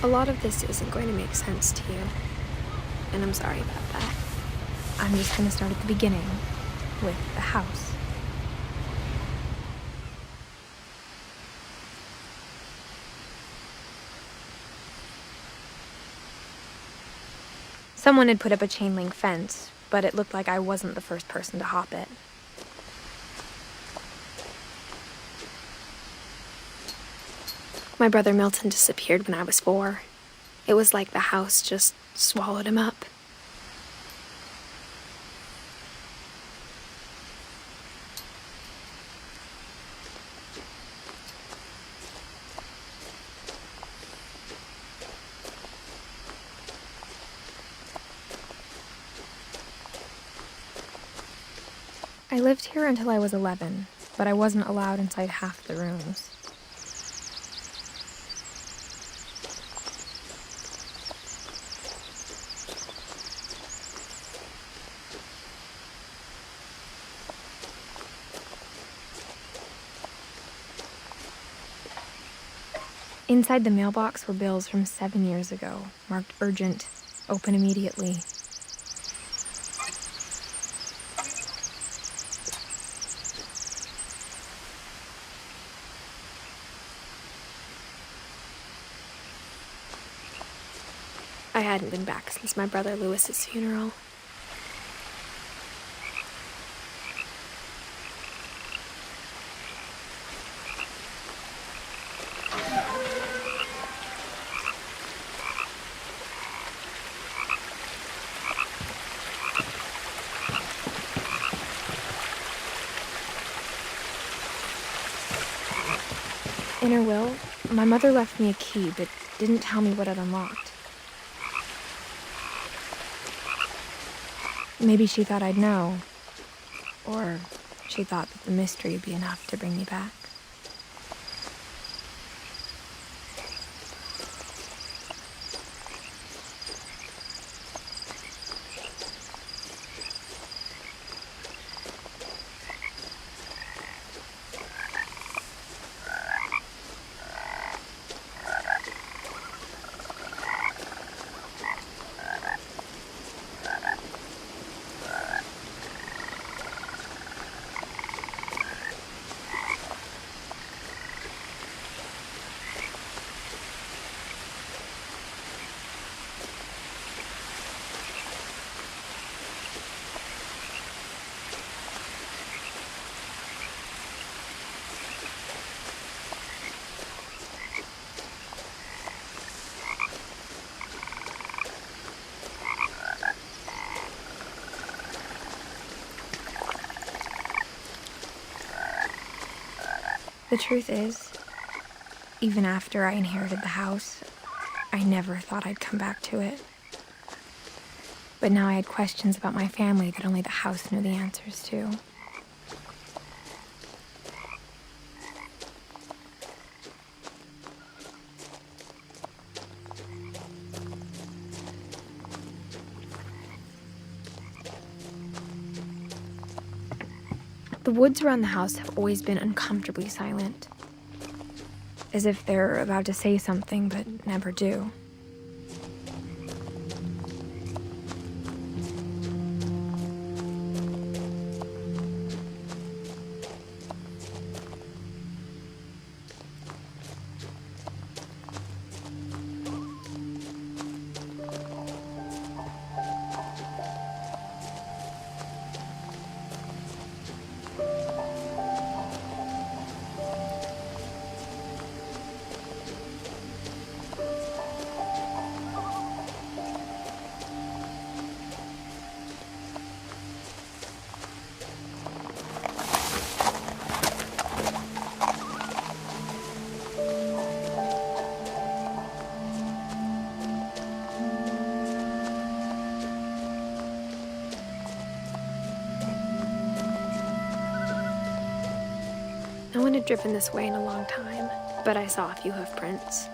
A lot of this isn't going to make sense to you, and I'm sorry about that. I'm just going to start at the beginning, with the house. Someone had put up a chain link fence, but it looked like I wasn't the first person to hop it. My brother Milton disappeared when I was 4. It was like the house just swallowed him up. I lived here until I was 11, but I wasn't allowed inside half the rooms. Inside the mailbox were bills from 7 years ago, marked urgent, open immediately. I hadn't been back since my brother Lewis's funeral. In her will, my mother left me a key, but didn't tell me what it unlocked. Maybe she thought I'd know, or she thought that the mystery would be enough to bring me back. The truth is, even after I inherited the house, I never thought I'd come back to it. But now I had questions about my family that only the house knew the answers to. The woods around the house have always been uncomfortably silent, as if they're about to say something but never do. No one had driven this way in a long time, but I saw a few hoof prints.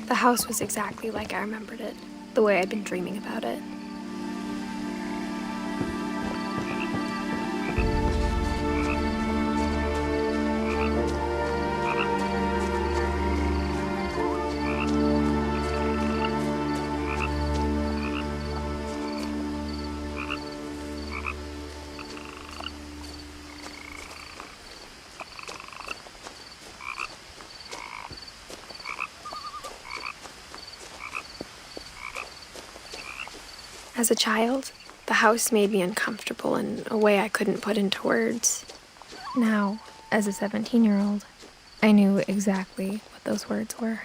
The house was exactly like I remembered it, the way I'd been dreaming about it. As a child, the house made me uncomfortable in a way I couldn't put into words. Now, as a 17-year-old, I knew exactly what those words were.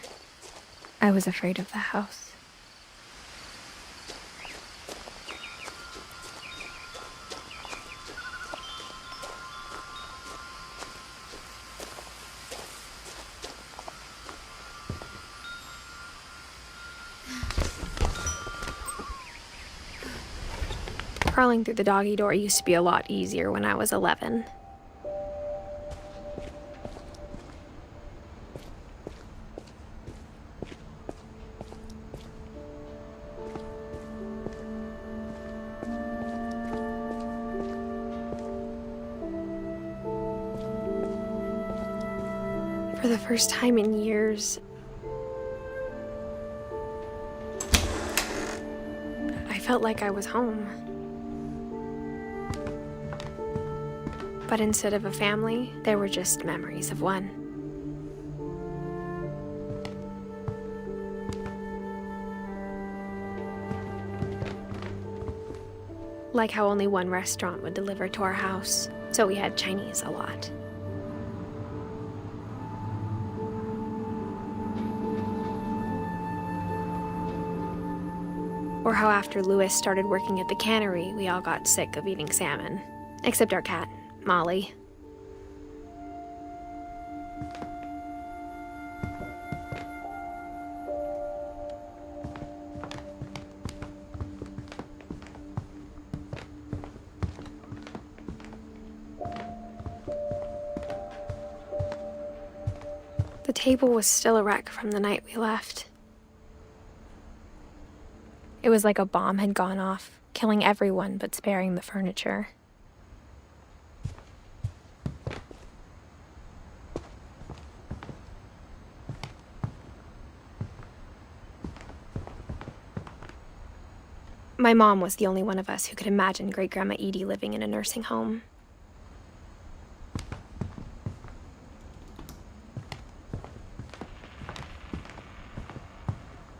I was afraid of the house. Crawling through the doggy door used to be a lot easier when I was 11. For the first time in years, I felt like I was home. But instead of a family, there were just memories of one. Like how only one restaurant would deliver to our house, so we had Chinese a lot. Or how after Louis started working at the cannery, we all got sick of eating salmon. Except our cat, Molly. The table was still a wreck from the night we left. It was like a bomb had gone off, killing everyone but sparing the furniture. My mom was the only one of us who could imagine Great-Grandma Edie living in a nursing home.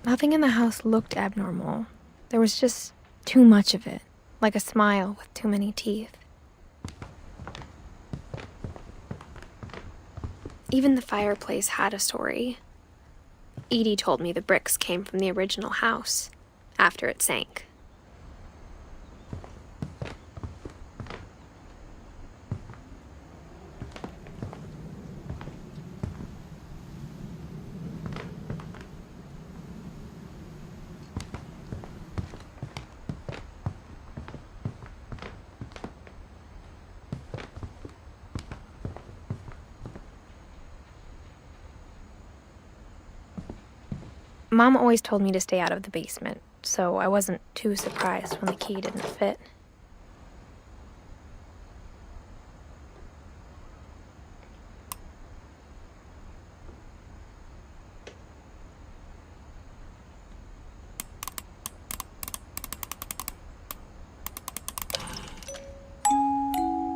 Nothing in the house looked abnormal. There was just too much of it, like a smile with too many teeth. Even the fireplace had a story. Edie told me the bricks came from the original house, after it sank. Mom always told me to stay out of the basement, so I wasn't too surprised when the key didn't fit.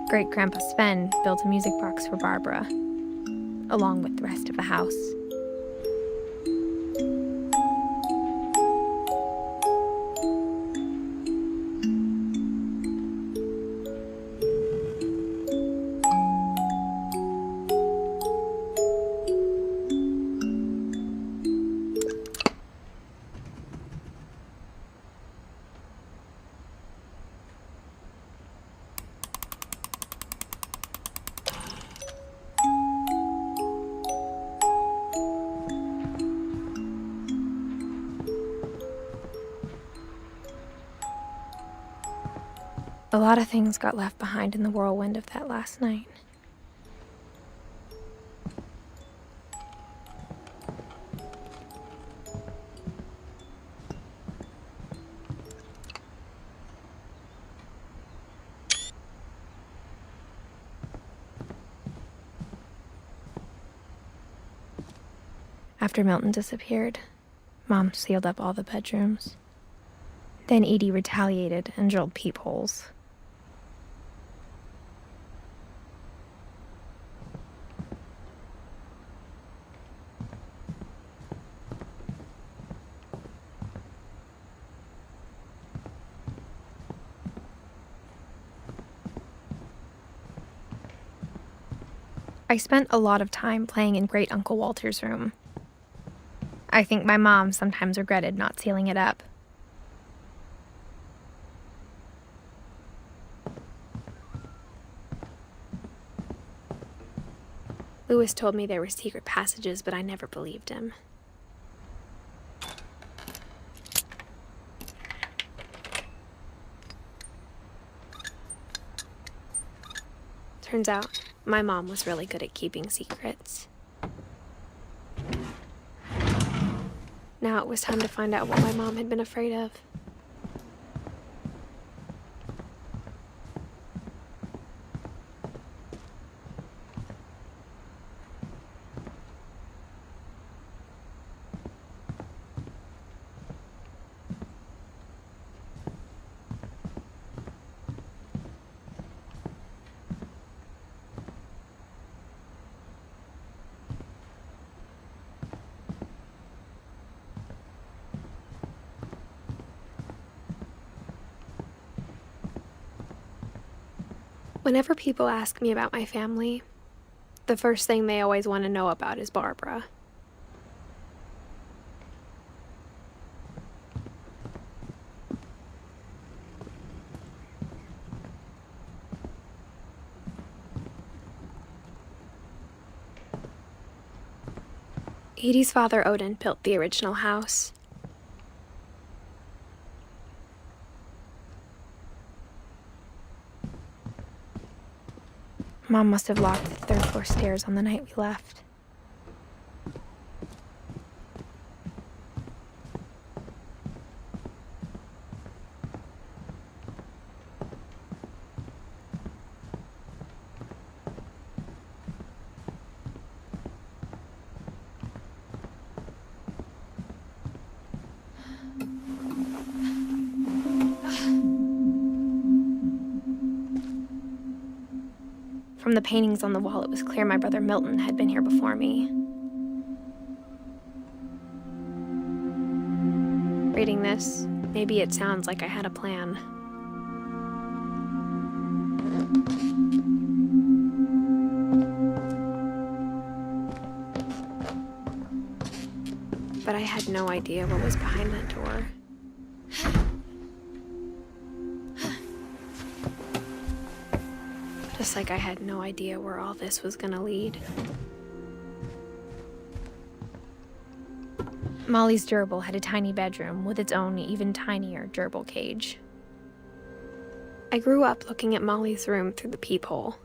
Great-Grandpa Sven built a music box for Barbara, along with the rest of the house. A lot of things got left behind in the whirlwind of that last night. After Milton disappeared, Mom sealed up all the bedrooms. Then Edie retaliated and drilled peepholes. I spent a lot of time playing in Great Uncle Walter's room. I think my mom sometimes regretted not sealing it up. Lewis told me there were secret passages, but I never believed him. Turns out, my mom was really good at keeping secrets. Now it was time to find out what my mom had been afraid of. Whenever people ask me about my family, the first thing they always want to know about is Barbara. Edie's father, Odin, built the original house. Mom must have locked the third-floor stairs on the night we left. From the paintings on the wall, it was clear my brother Milton had been here before me. Reading this, maybe it sounds like I had a plan. But I had no idea what was behind that door. Just like I had no idea where all this was gonna lead. Molly's gerbil had a tiny bedroom with its own even tinier gerbil cage. I grew up looking at Molly's room through the peephole.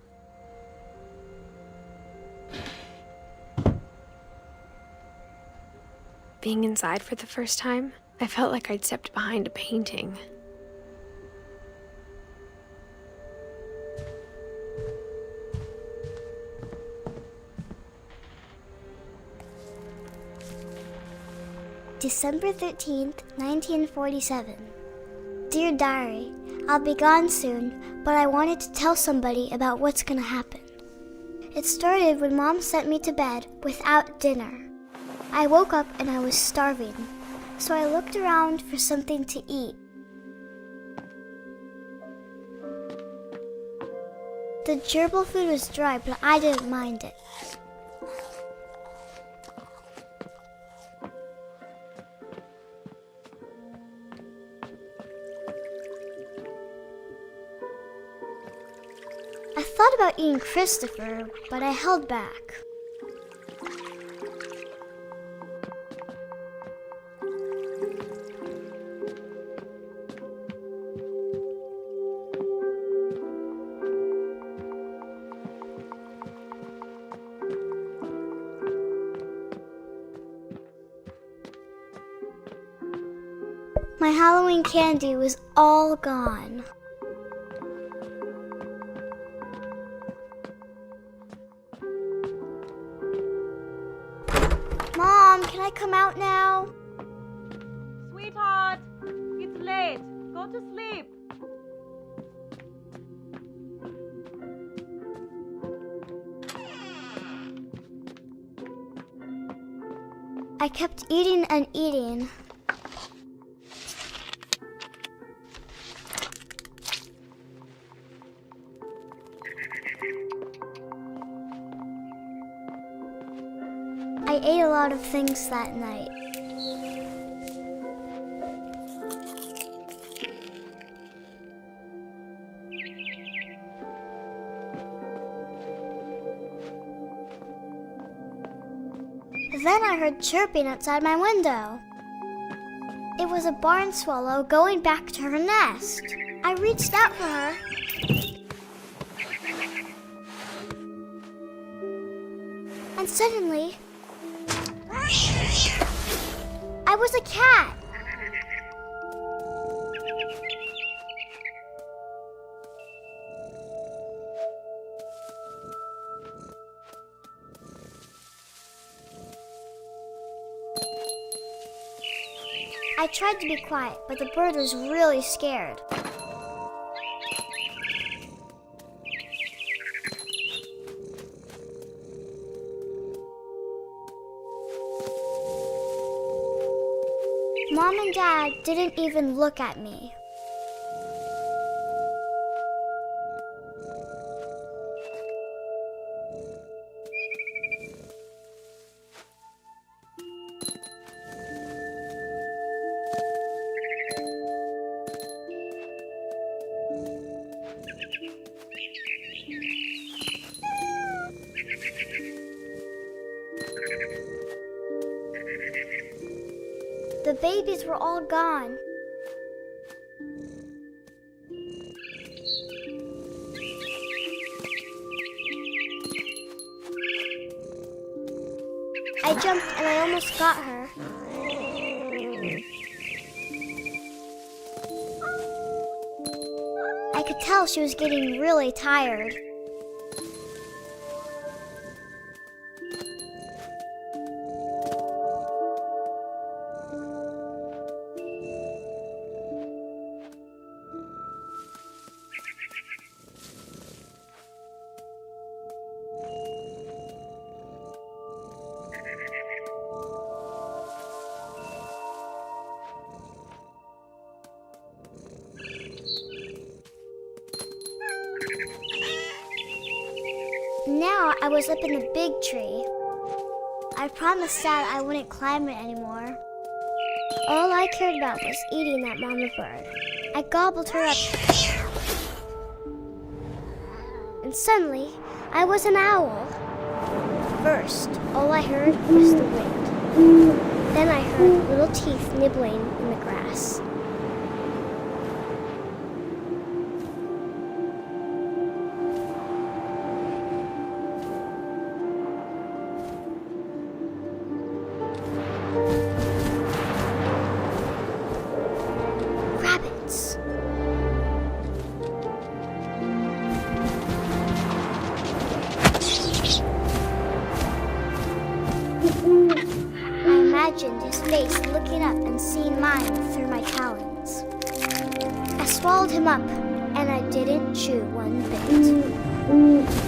Being inside for the first time, I felt like I'd stepped behind a painting. December 13th, 1947. Dear Diary, I'll be gone soon, but I wanted to tell somebody about what's gonna happen. It started when Mom sent me to bed without dinner. I woke up and I was starving, so I looked around for something to eat. The gerbil food was dry, but I didn't mind it. I thought about eating Christopher, but I held back. My Halloween candy was all gone. Mom, can I come out now? Sweetheart, it's late. Go to sleep. I kept eating and eating. I ate a lot of things that night. Then I heard chirping outside my window. It was a barn swallow going back to her nest. I reached out for her. And suddenly, I was a cat. I tried to be quiet, but the bird was really scared. Mom and Dad didn't even look at me. The babies were all gone. I jumped and I almost got her. I could tell she was getting really tired. Now I was up in the big tree. I promised Dad I wouldn't climb it anymore. All I cared about was eating that mama bird. I gobbled her up. And suddenly, I was an owl. First, all I heard was the wind. Then I heard little teeth nibbling in the grass. Rabbits. I imagined his face looking up and seeing mine through my talons. I swallowed him up and I didn't chew one bit.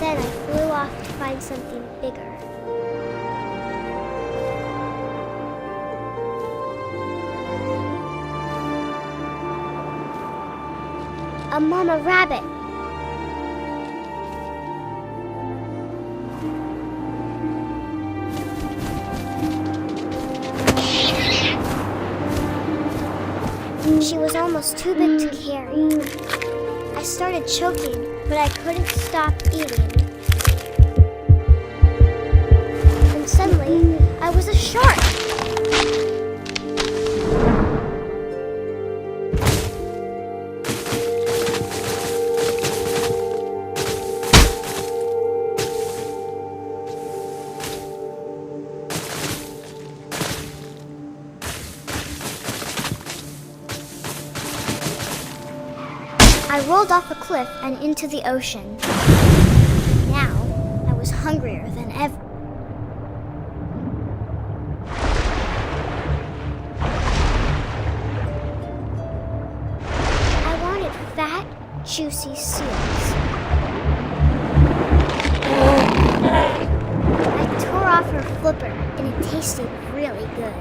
Then I flew off to find something bigger. A mama rabbit. She was almost too big to carry. I started choking, but I couldn't stop eating. And suddenly, I was a shark. I rolled off a cliff and into the ocean. Now, I was hungrier than ever. I wanted fat, juicy seals. I tore off her flipper, and it tasted really good.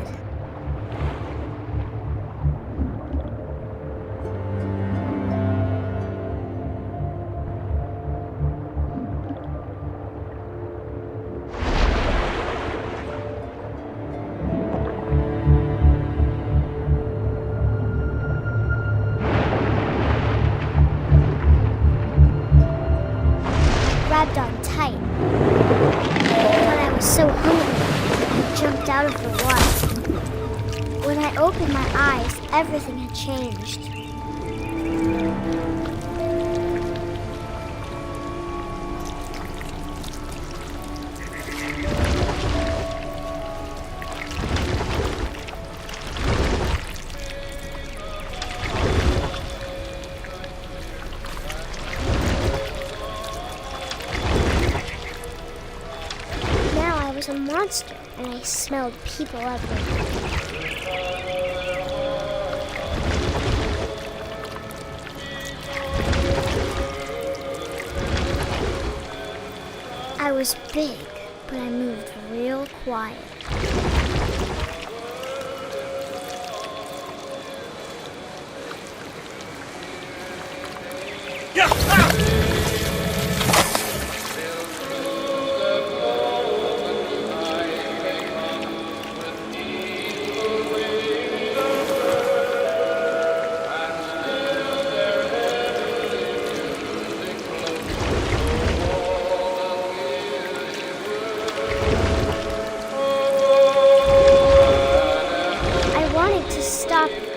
Grabbed on tight. But I was so hungry, I jumped out of the water. When I opened my eyes, everything had changed. I was a monster, and I smelled people everywhere. I was big, but I moved real quiet.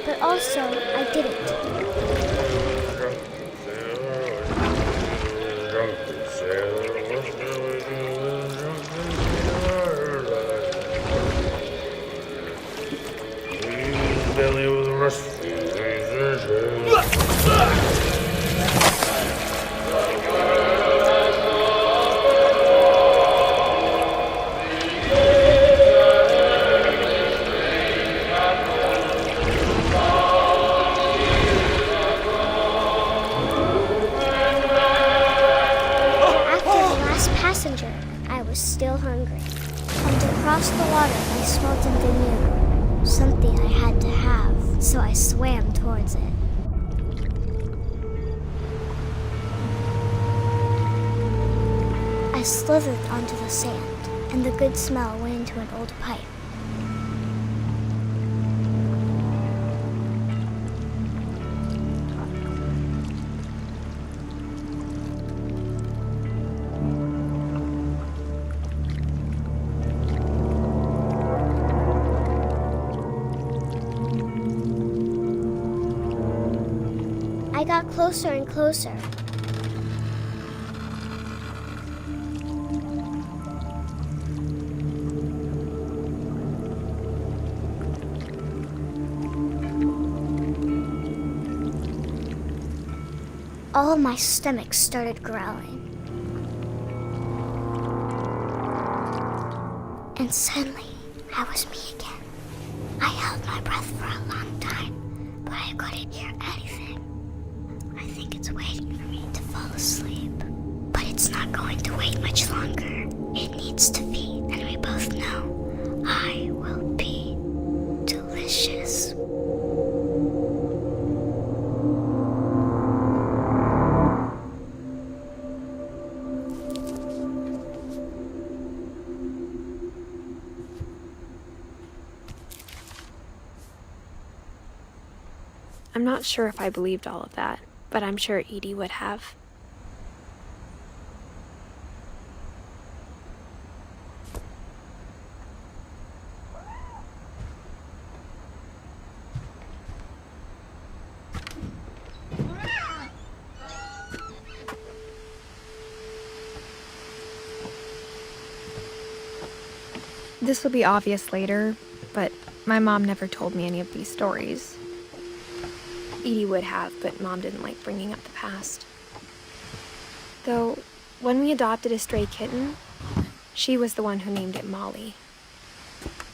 But also, I didn't. I was still hungry. And across the water, I smelled something new. Something I had to have, so I swam towards it. I slithered onto the sand, and the good smell went into an old pipe. I got closer and closer. All of my stomach started growling. And suddenly, I was me again. I held my breath for a long time, but I couldn't hear anything. I think it's waiting not going to wait much longer. It needs to feed, and we both know I will be delicious. I'm not sure if I believed all of that, but I'm sure Edie would have. This will be obvious later, but my mom never told me any of these stories. Edie would have, but Mom didn't like bringing up the past. Though, when we adopted a stray kitten, she was the one who named it Molly.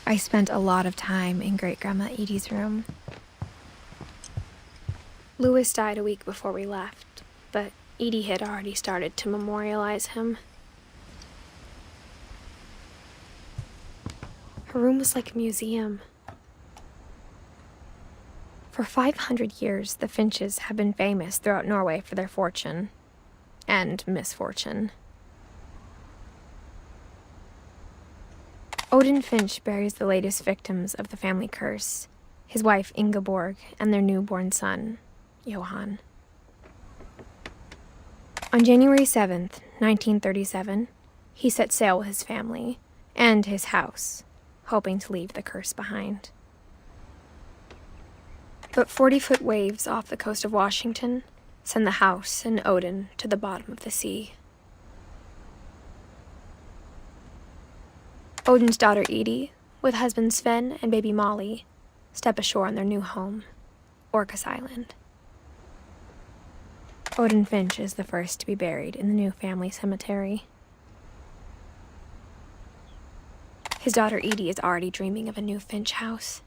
I spent a lot of time in Great-Grandma Edie's room. Louis died a week before we left, but Edie had already started to memorialize him. Her room was like a museum. For 500 years, the Finches have been famous throughout Norway for their fortune and misfortune. Odin Finch buries the latest victims of the family curse, his wife Ingeborg and their newborn son, Johan. On January 7th, 1937, he set sail with his family and his house, hoping to leave the curse behind. But 40-foot waves off the coast of Washington send the house and Odin to the bottom of the sea. Odin's daughter Edie, with husband Sven and baby Molly, step ashore on their new home, Orcas Island. Odin Finch is the first to be buried in the new family cemetery. His daughter Edie is already dreaming of a new Finch house.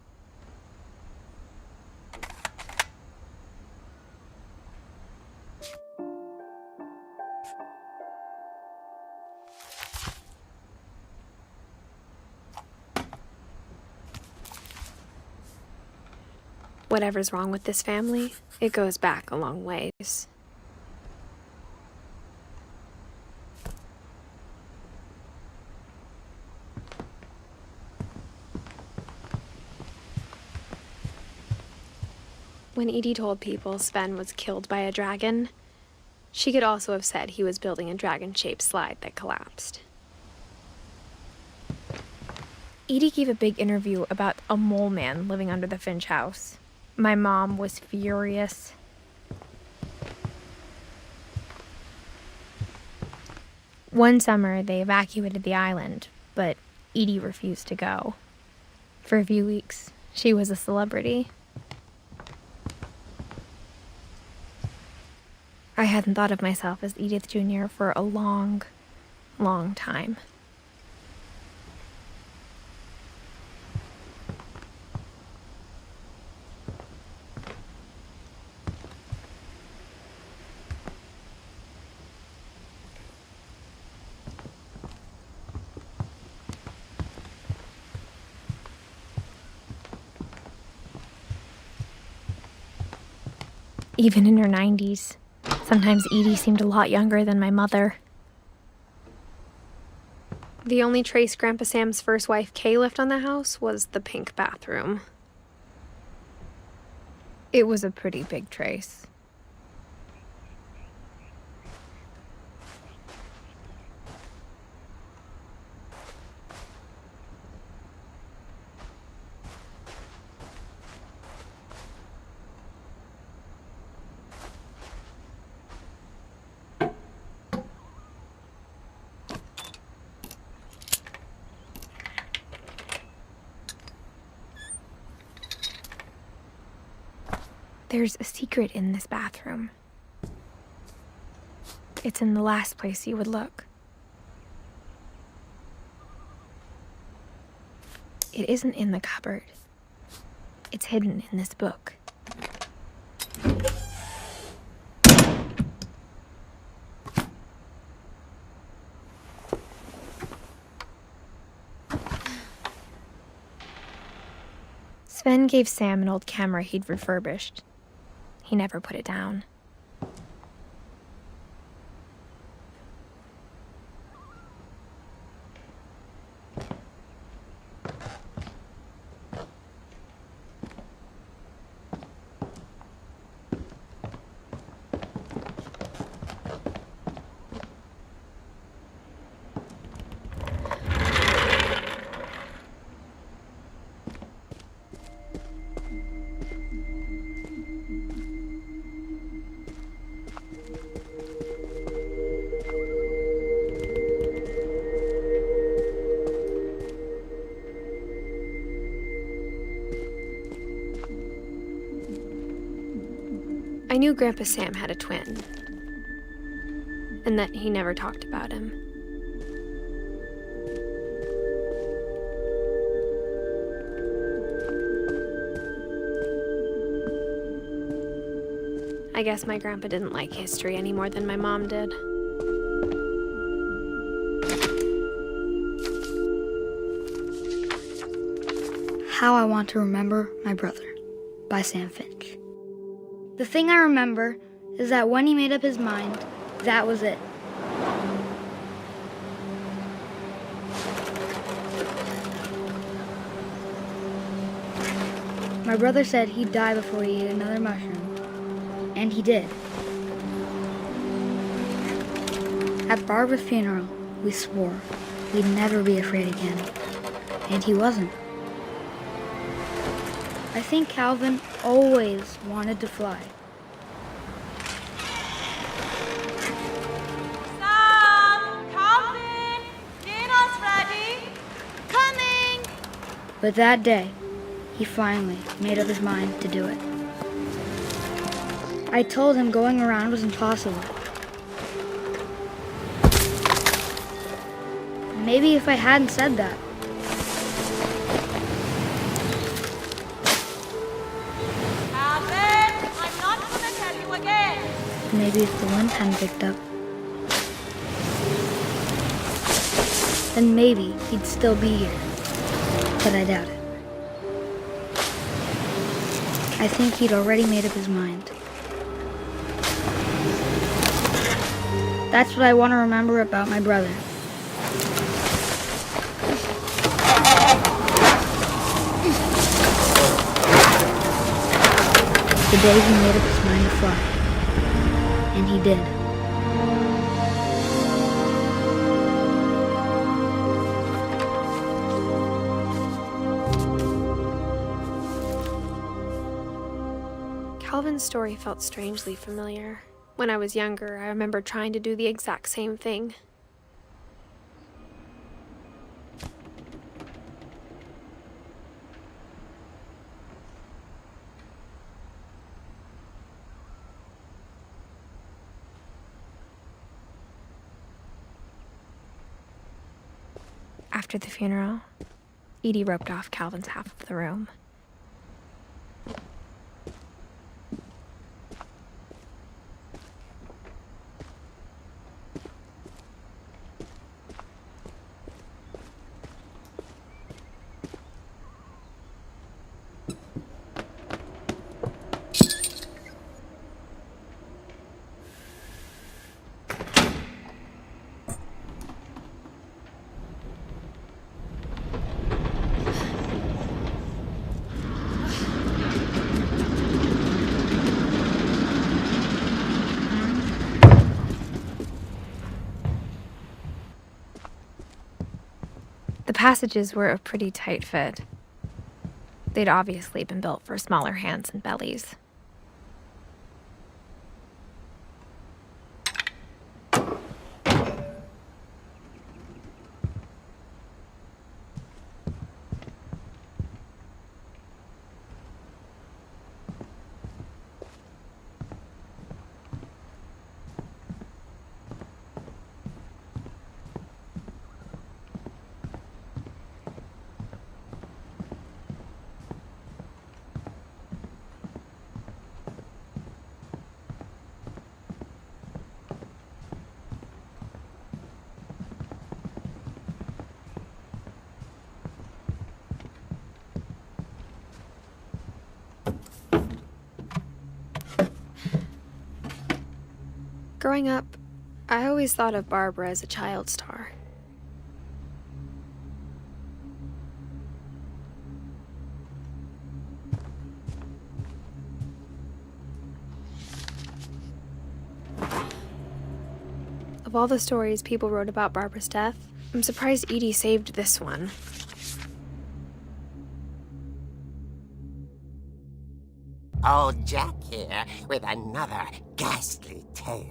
Whatever's wrong with this family, it goes back a long ways. When Edie told people Sven was killed by a dragon, she could also have said he was building a dragon-shaped slide that collapsed. Edie gave a big interview about a mole man living under the Finch house. My mom was furious. One summer, they evacuated the island, but Edie refused to go. For a few weeks, she was a celebrity. I hadn't thought of myself as Edith Jr. for a long, long time. Even in her 90s, sometimes Edie seemed a lot younger than my mother. The only trace Grandpa Sam's first wife Kay left on the house was the pink bathroom. It was a pretty big trace. There's a secret in this bathroom. It's in the last place you would look. It isn't in the cupboard. It's hidden in this book. Sven gave Sam an old camera he'd refurbished. He never put it down. I knew Grandpa Sam had a twin, and that he never talked about him. I guess my grandpa didn't like history any more than my mom did. How I Want to Remember My Brother by Sam Finch. The thing I remember is that when he made up his mind, that was it. My brother said he'd die before he ate another mushroom, and he did. At Barbara's funeral, we swore we'd never be afraid again, and he wasn't. I think Calvin always wanted to fly. Sam! Calvin! Dinner's ready! Coming! But that day, he finally made up his mind to do it. I told him going around was impossible. Maybe if I hadn't said that, Calvin! I'm not gonna tell you again! maybe if the wind hadn't picked up, then maybe he'd still be here. But I doubt it. I think he'd already made up his mind. That's what I want to remember about my brother. The day he made up his mind to fly. And he did. Calvin's story felt strangely familiar. When I was younger, I remember trying to do the exact same thing. After the funeral, Edie roped off Calvin's half of the room. The passages were a pretty tight fit. They'd obviously been built for smaller hands and bellies. Growing up, I always thought of Barbara as a child star. Of all the stories people wrote about Barbara's death, I'm surprised Edie saved this one. Old Jack here with another ghastly tale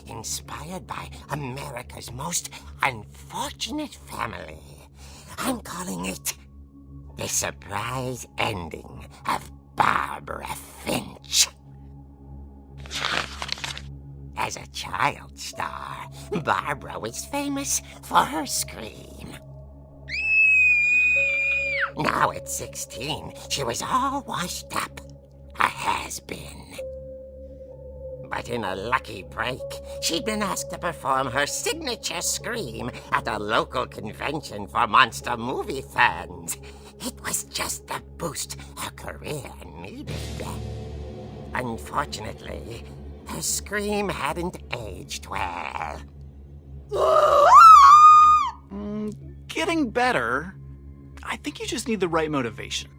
inspired by America's most unfortunate family. I'm calling it The Surprise Ending of Barbara Finch. As a child star, Barbara was famous for her scream. Now at 16, she was all washed up. A has-been. But in a lucky break, she'd been asked to perform her signature scream at a local convention for monster movie fans. It was just the boost her career needed. Unfortunately, her scream hadn't aged well. Getting better. I think you just need the right motivation.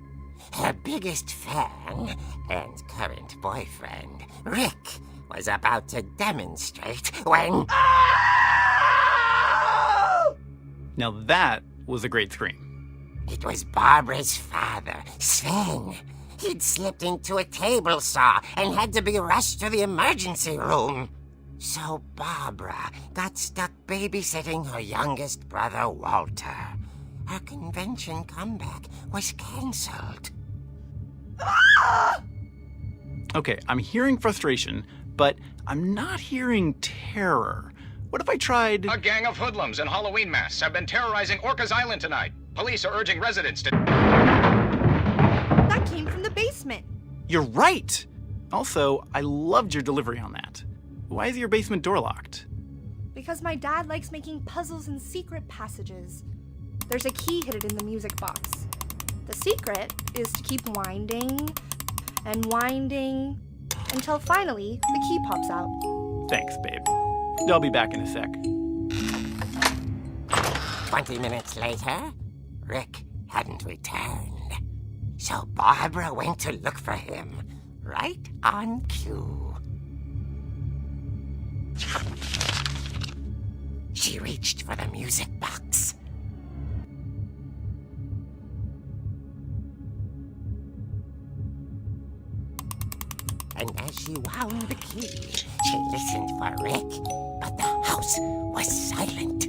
Her biggest fan and current boyfriend, Rick, was about to demonstrate when... Now that was a great scream. It was Barbara's father, Sven. He'd slipped into a table saw and had to be rushed to the emergency room. So Barbara got stuck babysitting her youngest brother, Walter. Her convention comeback was cancelled. Okay, I'm hearing frustration, but I'm not hearing terror. What if I tried... A gang of hoodlums in Halloween masks have been terrorizing Orcas Island tonight. Police are urging residents to... That came from the basement. You're right! Also, I loved your delivery on that. Why is your basement door locked? Because my dad likes making puzzles and secret passages. There's a key hidden in the music box. The secret is to keep winding and winding until finally the key pops out. Thanks, babe. I'll be back in a sec. 20 minutes later, Rick hadn't returned. So Barbara went to look for him, right on cue. She reached for the music box. And as she wound the key, she listened for Rick, but the house was silent.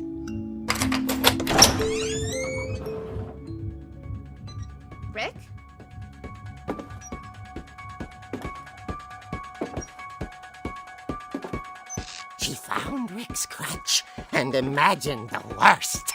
Rick? She found Rick's crutch and imagined the worst.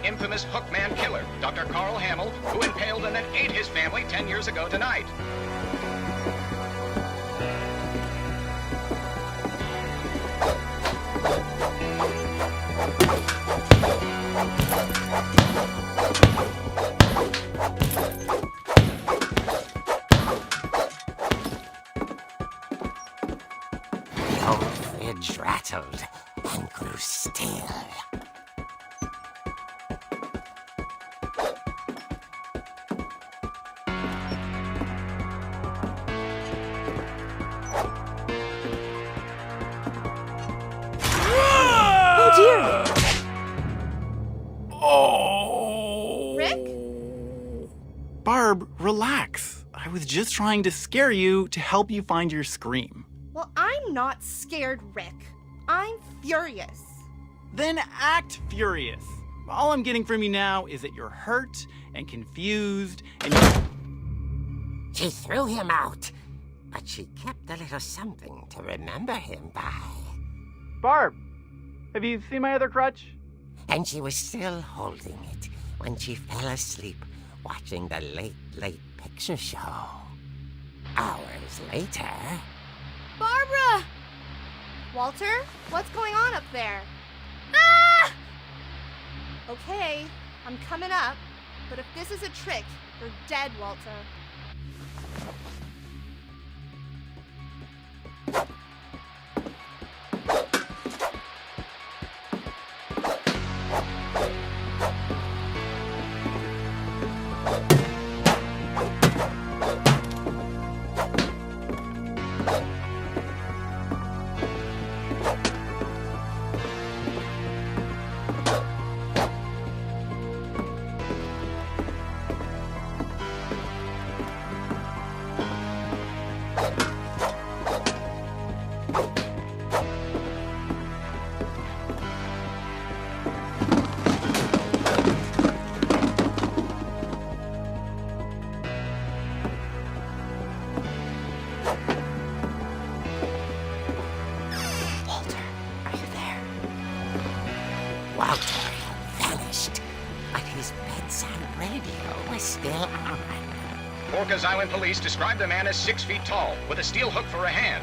Infamous Hookman killer, Dr. Carl Hamill, who impaled and then ate his family 10 years ago tonight. The old fridge rattled and grew still. Oh! Rick? Barb, relax. I was just trying to scare you to help you find your scream. Well, I'm not scared, Rick. I'm furious. Then act furious. all I'm getting from you now is that you're hurt and confused and She threw him out, but she kept a little something to remember him by. Barb, have you seen my other crutch? And she was still holding it when she fell asleep watching the Late Late Picture Show. Hours later... Barbara! Walter, what's going on up there? Ah! Okay, I'm coming up, but if this is a trick, you're dead, Walter. Walter had vanished, but his bedside radio was still on. Orcas Island police describe the man as 6 feet tall, with a steel hook for a hand.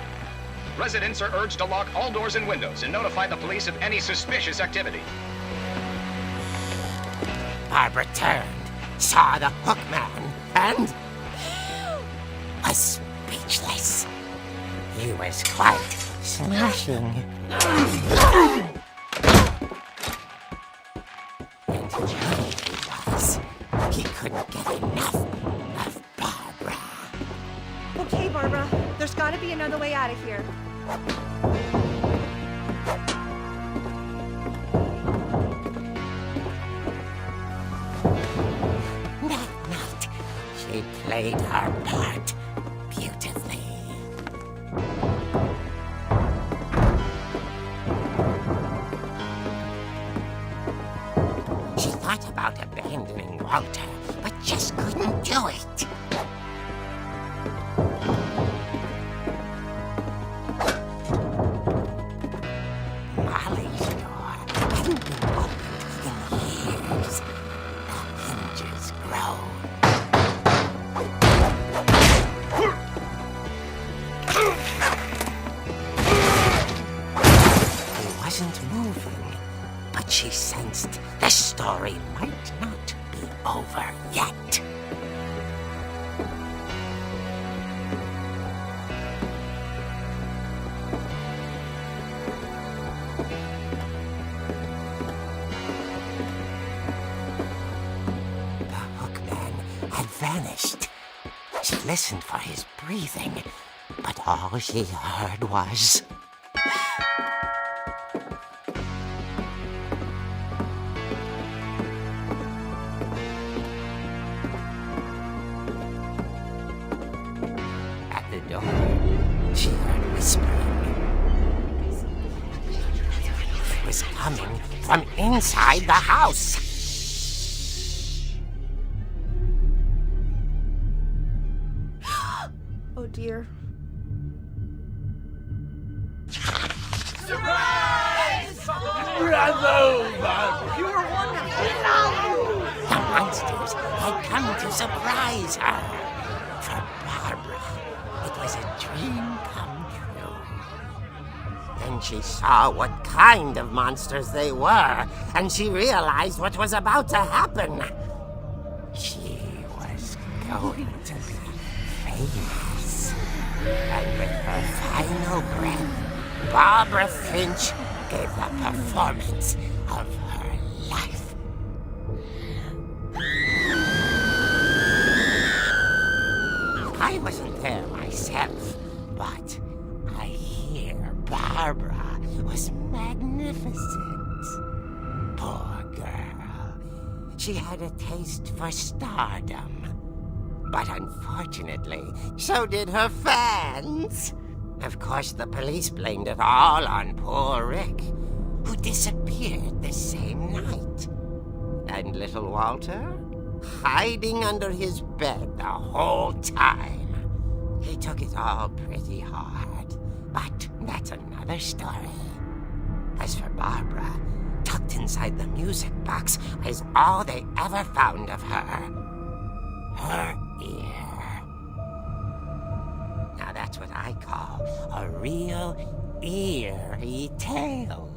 Residents are urged to lock all doors and windows and notify the police of any suspicious activity. Barbara turned, saw the hook man, and was speechless. He was quite smashing. And here he was. He couldn't get enough of Barbara. Okay, Barbara, there's gotta be another way out of here. That night, she played her part beautifully. She thought about abandoning Walter, but just couldn't do it. Molly's door hadn't been opened in years. The hinges groaned. He wasn't moving, but she sensed the story might not be over yet. The hookman had vanished. She listened for his breathing, but all she heard was... At the door, she heard whispering. It was coming from inside the house. Oh dear. The monsters had come to surprise her. For Barbara, it was a dream come true. Then she saw what kind of monsters they were, and she realized what was about to happen. She was going to be famous. And with her final breath, Barbara Finch gave the performance of her life. I wasn't there myself, but I hear Barbara was magnificent. Poor girl. She had a taste for stardom. But unfortunately, so did her fans. Of course, the police blamed it all on poor Rick, who disappeared the same night. And little Walter? Hiding under his bed the whole time. He took it all pretty hard, but that's another story. As for Barbara, tucked inside the music box is all they ever found of her. Her ear. Now that's what I call a real eerie tale.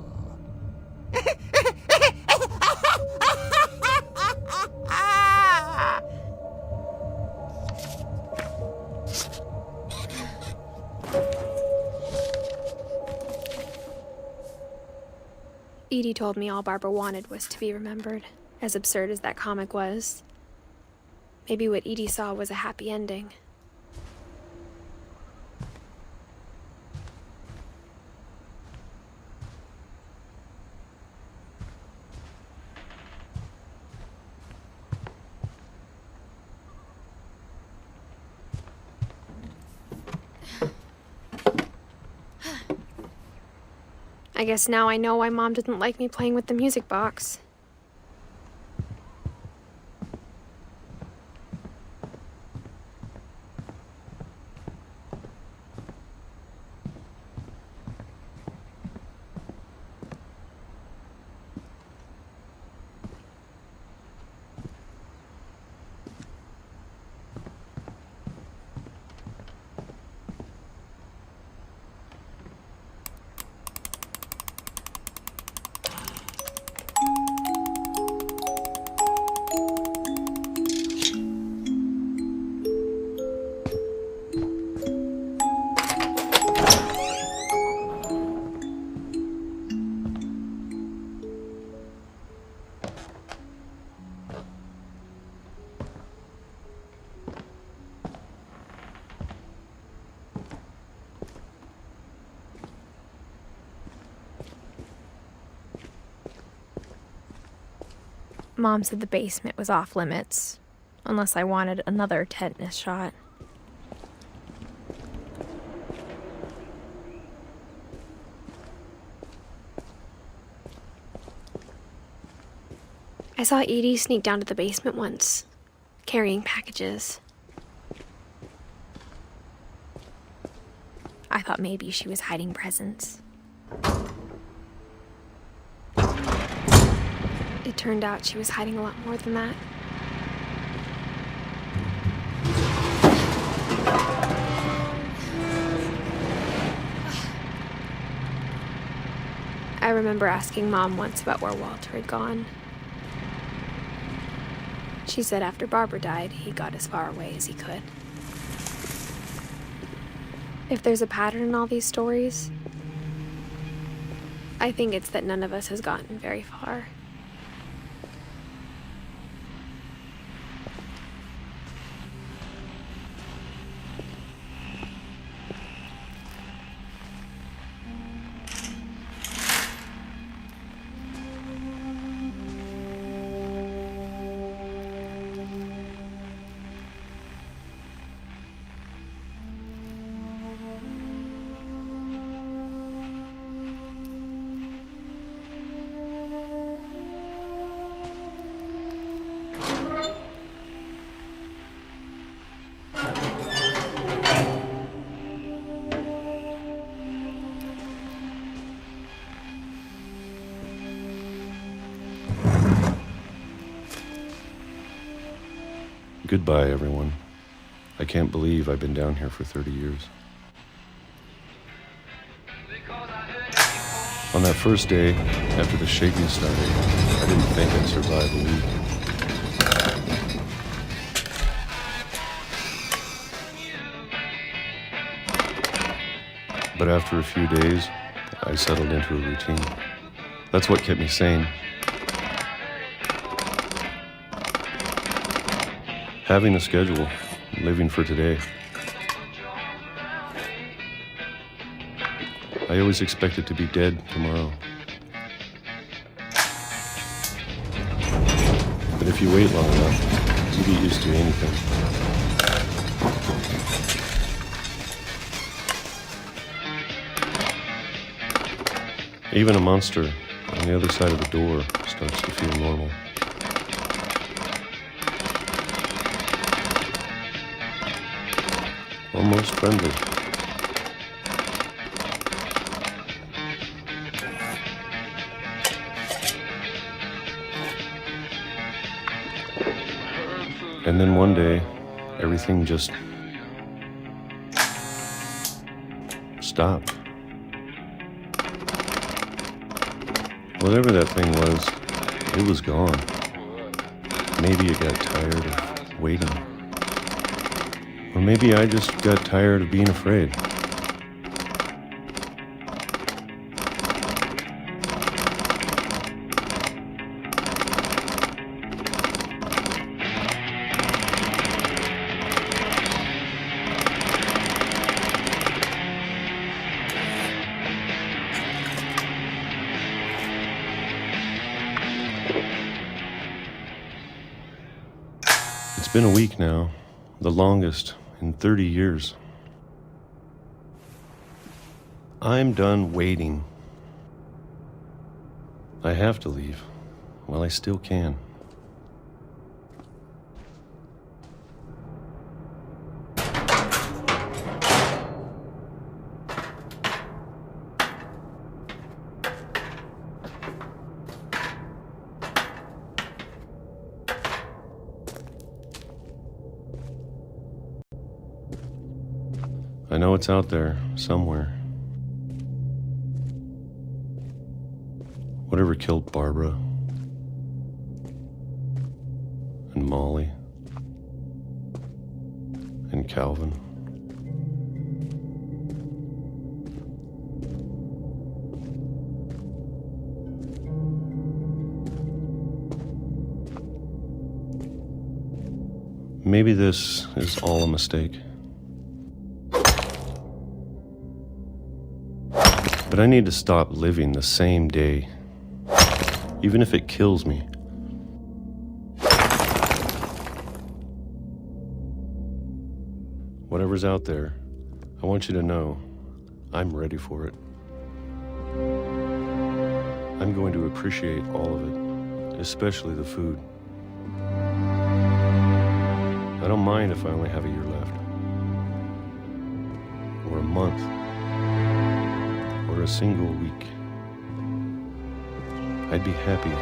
Edie told me all Barbara wanted was to be remembered, as absurd as that comic was. Maybe what Edie saw was a happy ending. I guess now I know why Mom didn't like me playing with the music box. Mom said the basement was off limits, unless I wanted another tetanus shot. I saw Edie sneak down to the basement once, carrying packages. I thought maybe she was hiding presents. It turned out she was hiding a lot more than that. I remember asking Mom once about where Walter had gone. She said after Barbara died, he got as far away as he could. If there's a pattern in all these stories, I think it's that none of us has gotten very far. Goodbye, everyone. I can't believe I've been down here for 30 years. On that first day, after the shaking started, I didn't think I'd survive a week. But after a few days, I settled into a routine. That's what kept me sane. Having a schedule, living for today. I always expected to be dead tomorrow. But if you wait long enough, you get used to anything. Even a monster on the other side of the door starts to feel normal. almost friendly. And then one day, everything just stopped. Whatever that thing was, it was gone. Maybe it got tired of waiting. Or maybe I just got tired of being afraid. It's been a week now, the longest in 30 years. I'm done waiting. I have to leave while I still can. I know it's out there, somewhere. Whatever killed Barbara and Molly and Calvin. Maybe this is all a mistake. But I need to stop living the same day, even if it kills me. Whatever's out there, I want you to know I'm ready for it. I'm going to appreciate all of it, especially the food. I don't mind if I only have a year left, or a month, or a single week. I'd be happy with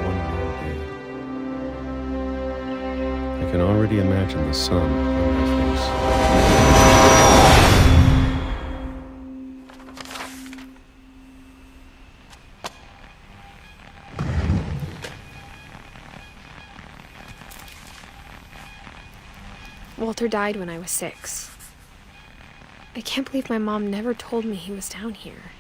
one more day. I can already imagine the sun on my face. Walter died when I was 6. I can't believe my mom never told me he was down here.